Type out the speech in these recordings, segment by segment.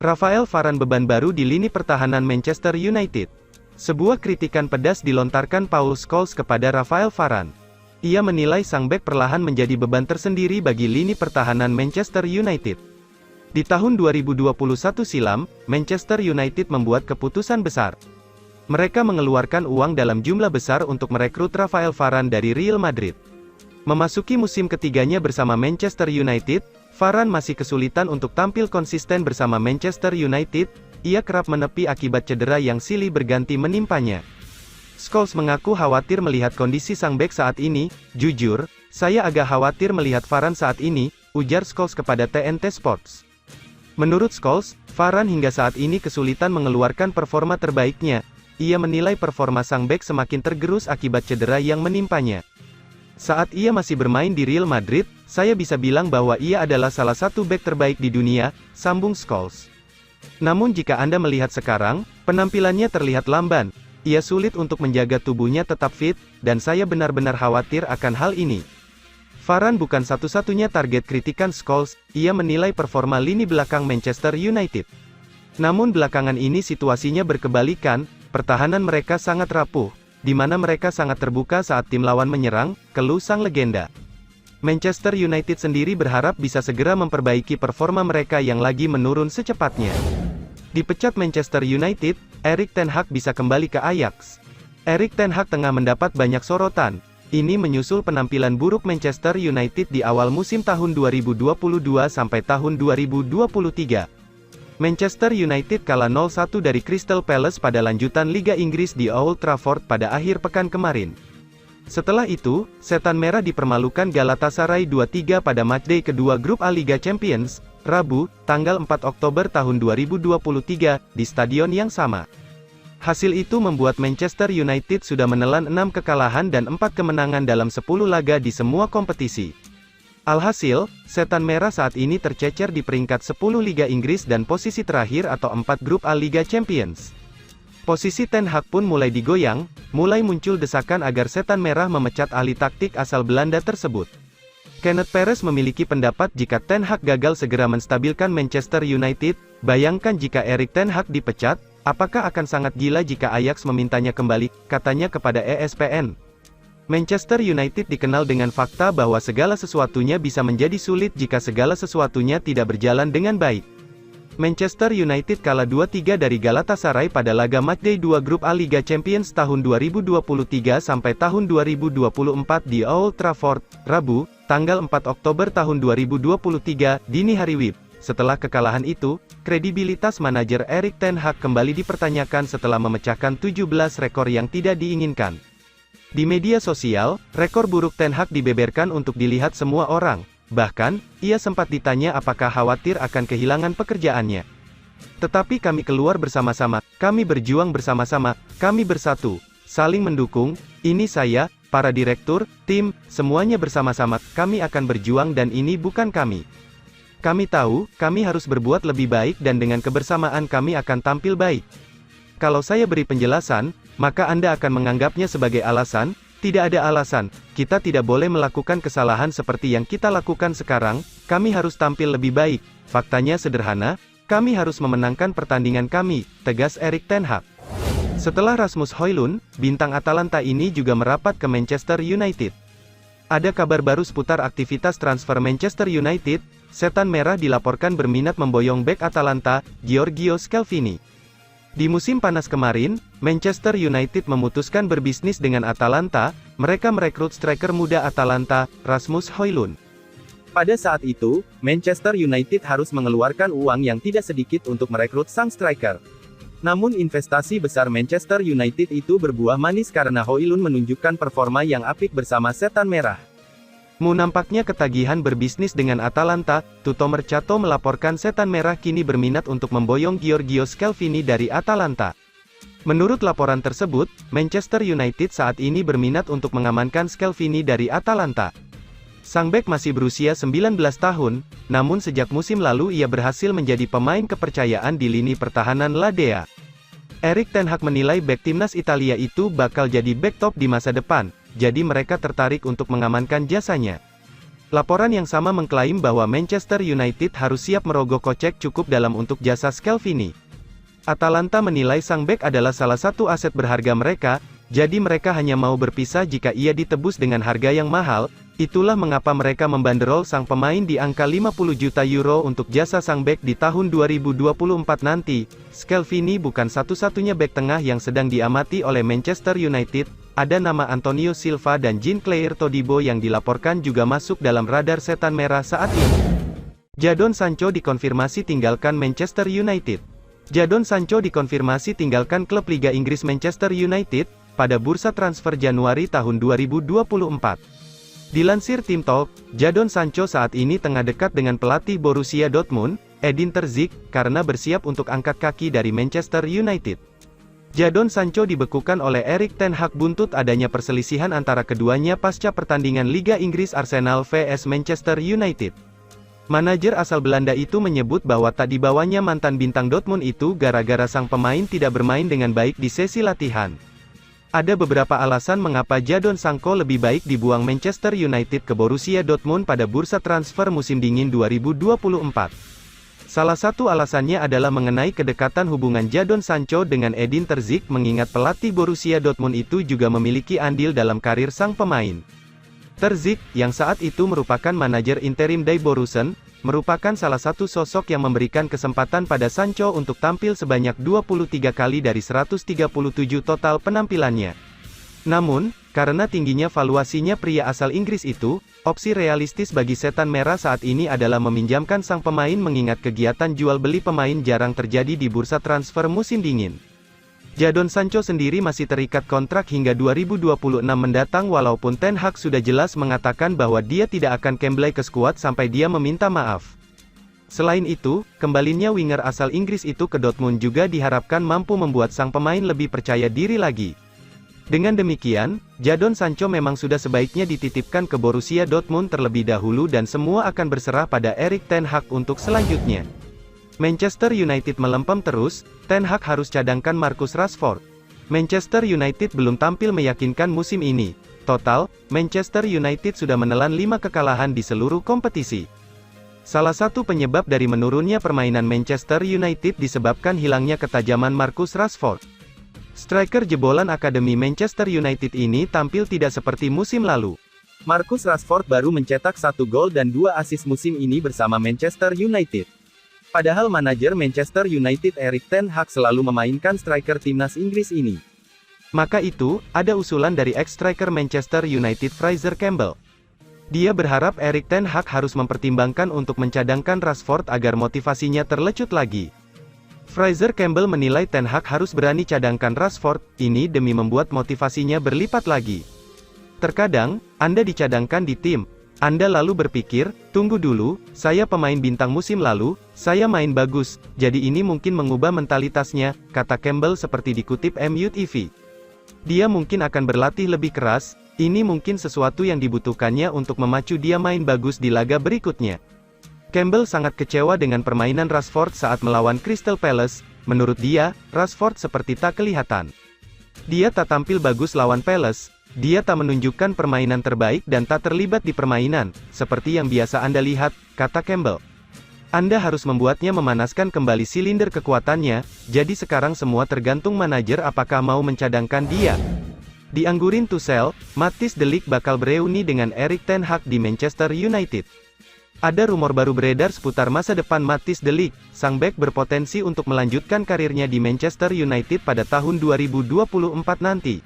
Rafael Varane beban baru di lini pertahanan Manchester United. Sebuah kritikan pedas dilontarkan Paul Scholes kepada Rafael Varane. Ia menilai sang bek perlahan menjadi beban tersendiri bagi lini pertahanan Manchester United. Di tahun 2021 silam, Manchester United membuat keputusan besar. Mereka mengeluarkan uang dalam jumlah besar untuk merekrut Rafael Varane dari Real Madrid. Memasuki musim ketiganya bersama Manchester United, Varane masih kesulitan untuk tampil konsisten bersama Manchester United. Ia kerap menepi akibat cedera yang silih berganti menimpanya. Scholes mengaku khawatir melihat kondisi sang bek saat ini. "Jujur, saya agak khawatir melihat Varane saat ini," ujar Scholes kepada TNT Sports. Menurut Scholes, Varane hingga saat ini kesulitan mengeluarkan performa terbaiknya. Ia menilai performa sang bek semakin tergerus akibat cedera yang menimpanya. "Saat ia masih bermain di Real Madrid, saya bisa bilang bahwa ia adalah salah satu bek terbaik di dunia," sambung Scholes. "Namun jika Anda melihat sekarang, penampilannya terlihat lamban. Ia sulit untuk menjaga tubuhnya tetap fit, dan saya benar-benar khawatir akan hal ini." Varane bukan satu-satunya target kritikan Scholes. Ia menilai performa lini belakang Manchester United. Namun belakangan ini situasinya berkebalikan, pertahanan mereka sangat rapuh, di mana mereka sangat terbuka saat tim lawan menyerang, keluh sang legenda. Manchester United sendiri berharap bisa segera memperbaiki performa mereka yang lagi menurun secepatnya. Dipecat Manchester United, Erik ten Hag bisa kembali ke Ajax. Erik ten Hag tengah mendapat banyak sorotan. Ini menyusul penampilan buruk Manchester United di awal musim tahun 2022 sampai tahun 2023. Manchester United kalah 0-1 dari Crystal Palace pada lanjutan Liga Inggris di Old Trafford pada akhir pekan kemarin. Setelah itu, Setan Merah dipermalukan Galatasaray 2-3 pada matchday kedua grup A Liga Champions, Rabu, tanggal 4 Oktober tahun 2023, di stadion yang sama. Hasil itu membuat Manchester United sudah menelan 6 kekalahan dan 4 kemenangan dalam 10 laga di semua kompetisi. Alhasil, Setan Merah saat ini tercecer di peringkat 10 Liga Inggris dan posisi terakhir atau 4 grup A Liga Champions. Posisi Ten Hag pun mulai digoyang, mulai muncul desakan agar Setan Merah memecat ahli taktik asal Belanda tersebut. Kenneth Perez memiliki pendapat jika Ten Hag gagal segera menstabilkan Manchester United. Bayangkan jika Erik ten Hag dipecat, apakah akan sangat gila jika Ajax memintanya kembali, katanya kepada ESPN. Manchester United dikenal dengan fakta bahwa segala sesuatunya bisa menjadi sulit jika segala sesuatunya tidak berjalan dengan baik. Manchester United kalah 2-3 dari Galatasaray pada laga matchday 2 grup A Liga Champions tahun 2023 sampai tahun 2024 di Old Trafford, Rabu, tanggal 4 Oktober tahun 2023, dini hari WIB. Setelah kekalahan itu, kredibilitas manajer Erik ten Hag kembali dipertanyakan setelah memecahkan 17 rekor yang tidak diinginkan. Di media sosial, rekor buruk Ten Hag dibeberkan untuk dilihat semua orang. Bahkan, ia sempat ditanya apakah khawatir akan kehilangan pekerjaannya. "Tetapi kami keluar bersama-sama, kami berjuang bersama-sama, kami bersatu, saling mendukung, ini saya, para direktur, tim, semuanya bersama-sama, kami akan berjuang dan ini bukan kami. Kami tahu, kami harus berbuat lebih baik dan dengan kebersamaan kami akan tampil baik. Kalau saya beri penjelasan, maka Anda akan menganggapnya sebagai alasan. Tidak ada alasan, kita tidak boleh melakukan kesalahan seperti yang kita lakukan sekarang, kami harus tampil lebih baik. Faktanya sederhana, kami harus memenangkan pertandingan kami," tegas Erik ten Hag. Setelah Rasmus Højlund, bintang Atalanta ini juga merapat ke Manchester United. Ada kabar baru seputar aktivitas transfer Manchester United. Setan Merah dilaporkan berminat memboyong bek Atalanta, Giorgio Scalvini. Di musim panas kemarin, Manchester United memutuskan berbisnis dengan Atalanta. Mereka merekrut striker muda Atalanta, Rasmus Højlund. Pada saat itu, Manchester United harus mengeluarkan uang yang tidak sedikit untuk merekrut sang striker. Namun investasi besar Manchester United itu berbuah manis karena Højlund menunjukkan performa yang apik bersama Setan Merah. Nampaknya ketagihan berbisnis dengan Atalanta. Tutto Mercato melaporkan Setan Merah kini berminat untuk memboyong Giorgio Scalvini dari Atalanta. Menurut laporan tersebut, Manchester United saat ini berminat untuk mengamankan Scalvini dari Atalanta. Sang bek masih berusia 19 tahun, namun sejak musim lalu ia berhasil menjadi pemain kepercayaan di lini pertahanan La Dea. Erik ten Hag menilai bek timnas Italia itu bakal jadi bek top di masa depan. Jadi mereka tertarik untuk mengamankan jasanya. Laporan yang sama mengklaim bahwa Manchester United harus siap merogoh kocek cukup dalam untuk jasa Scalvini. Atalanta menilai sang bek adalah salah satu aset berharga mereka, jadi mereka hanya mau berpisah jika ia ditebus dengan harga yang mahal. Itulah mengapa mereka membanderol sang pemain di angka 50 juta euro untuk jasa sang bek di tahun 2024 nanti. Scalvini bukan satu-satunya bek tengah yang sedang diamati oleh Manchester United. Ada nama Antonio Silva dan Jean-Claire Todibo yang dilaporkan juga masuk dalam radar setan merah saat ini. Jadon Sancho dikonfirmasi tinggalkan Manchester United. Jadon Sancho dikonfirmasi tinggalkan klub Liga Inggris Manchester United pada bursa transfer Januari tahun 2024. Dilansir Tim Talk, Jadon Sancho saat ini tengah dekat dengan pelatih Borussia Dortmund, Edin Terzic, karena bersiap untuk angkat kaki dari Manchester United. Jadon Sancho dibekukan oleh Erik ten Hag buntut adanya perselisihan antara keduanya pasca pertandingan Liga Inggris Arsenal vs Manchester United. Manajer asal Belanda itu menyebut bahwa tak dibawanya mantan bintang Dortmund itu gara-gara sang pemain tidak bermain dengan baik di sesi latihan. Ada beberapa alasan mengapa Jadon Sancho lebih baik dibuang Manchester United ke Borussia Dortmund pada bursa transfer musim dingin 2024. Salah satu alasannya adalah mengenai kedekatan hubungan Jadon Sancho dengan Edin Terzic mengingat pelatih Borussia Dortmund itu juga memiliki andil dalam karir sang pemain. Terzic, yang saat itu merupakan manajer interim dari Borussen, merupakan salah satu sosok yang memberikan kesempatan pada Sancho untuk tampil sebanyak 23 kali dari 137 total penampilannya. Namun, karena tingginya valuasinya pria asal Inggris itu, opsi realistis bagi setan merah saat ini adalah meminjamkan sang pemain mengingat kegiatan jual beli pemain jarang terjadi di bursa transfer musim dingin. Jadon Sancho sendiri masih terikat kontrak hingga 2026 mendatang walaupun Ten Hag sudah jelas mengatakan bahwa dia tidak akan kembali ke skuad sampai dia meminta maaf. Selain itu, kembalinya winger asal Inggris itu ke Dortmund juga diharapkan mampu membuat sang pemain lebih percaya diri lagi. Dengan demikian, Jadon Sancho memang sudah sebaiknya dititipkan ke Borussia Dortmund terlebih dahulu dan semua akan berserah pada Erik ten Hag untuk selanjutnya. Manchester United melempem terus, Ten Hag harus cadangkan Marcus Rashford. Manchester United belum tampil meyakinkan musim ini. Total, Manchester United sudah menelan 5 kekalahan di seluruh kompetisi. Salah satu penyebab dari menurunnya permainan Manchester United disebabkan hilangnya ketajaman Marcus Rashford. Striker jebolan Akademi Manchester United ini tampil tidak seperti musim lalu. Marcus Rashford baru mencetak 1 gol dan 2 assist musim ini bersama Manchester United. Padahal manajer Manchester United Erik ten Hag selalu memainkan striker timnas Inggris ini. Maka itu, ada usulan dari ex-striker Manchester United Fraser Campbell. Dia berharap Erik ten Hag harus mempertimbangkan untuk mencadangkan Rashford agar motivasinya terlecut lagi. Fraser Campbell menilai Ten Hag harus berani cadangkan Rashford, ini demi membuat motivasinya berlipat lagi. Terkadang, Anda dicadangkan di tim. Anda lalu berpikir, tunggu dulu, saya pemain bintang musim lalu, saya main bagus, jadi ini mungkin mengubah mentalitasnya, kata Campbell seperti dikutip MU TV. Dia mungkin akan berlatih lebih keras, ini mungkin sesuatu yang dibutuhkannya untuk memacu dia main bagus di laga berikutnya. Campbell sangat kecewa dengan permainan Rashford saat melawan Crystal Palace. Menurut dia, Rashford seperti tak kelihatan. Dia tak tampil bagus lawan Palace, dia tak menunjukkan permainan terbaik dan tak terlibat di permainan, seperti yang biasa Anda lihat, kata Campbell. Anda harus membuatnya memanaskan kembali silinder kekuatannya, jadi sekarang semua tergantung manajer apakah mau mencadangkan dia. Di Anggurin Tuchel, Matthijs de Ligt bakal bereuni dengan Erik ten Hag di Manchester United. Ada rumor baru beredar seputar masa depan Matthijs de Ligt. Sang bek berpotensi untuk melanjutkan karirnya di Manchester United pada tahun 2024 nanti.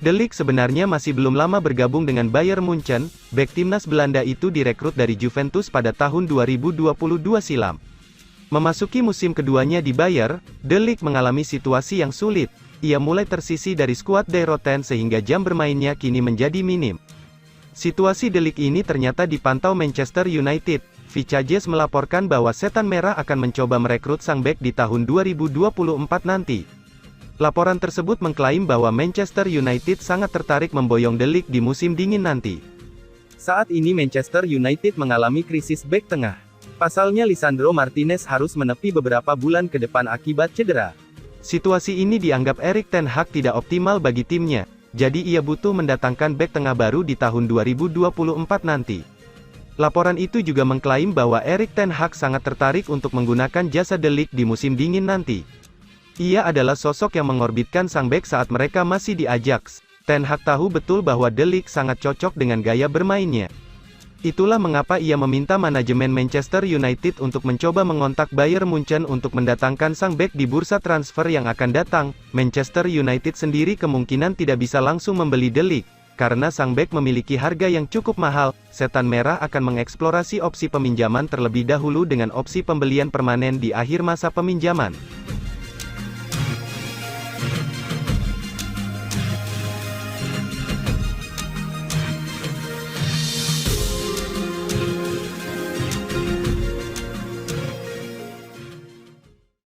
De Ligt sebenarnya masih belum lama bergabung dengan Bayern Munchen. Bek timnas Belanda itu direkrut dari Juventus pada tahun 2022 silam. Memasuki musim keduanya di Bayern, De Ligt mengalami situasi yang sulit. Ia mulai tersisih dari skuad De Roten sehingga jam bermainnya kini menjadi minim. Situasi De Ligt ini ternyata dipantau Manchester United. Vicajes melaporkan bahwa setan merah akan mencoba merekrut sang bek di tahun 2024 nanti. Laporan tersebut mengklaim bahwa Manchester United sangat tertarik memboyong De Ligt di musim dingin nanti. Saat ini Manchester United mengalami krisis bek tengah. Pasalnya Lisandro Martinez harus menepi beberapa bulan ke depan akibat cedera. Situasi ini dianggap Erik ten Hag tidak optimal bagi timnya. Jadi ia butuh mendatangkan bek tengah baru di tahun 2024 nanti. Laporan itu juga mengklaim bahwa Erik ten Hag sangat tertarik untuk menggunakan jasa De Ligt di musim dingin nanti. Ia adalah sosok yang mengorbitkan sang bek saat mereka masih di Ajax. Ten Hag tahu betul bahwa De Ligt sangat cocok dengan gaya bermainnya. Itulah mengapa ia meminta manajemen Manchester United untuk mencoba mengontak Bayern Munchen untuk mendatangkan sang bek di bursa transfer yang akan datang. Manchester United sendiri kemungkinan tidak bisa langsung membeli De Ligt. Karena sang bek memiliki harga yang cukup mahal, Setan Merah akan mengeksplorasi opsi peminjaman terlebih dahulu dengan opsi pembelian permanen di akhir masa peminjaman.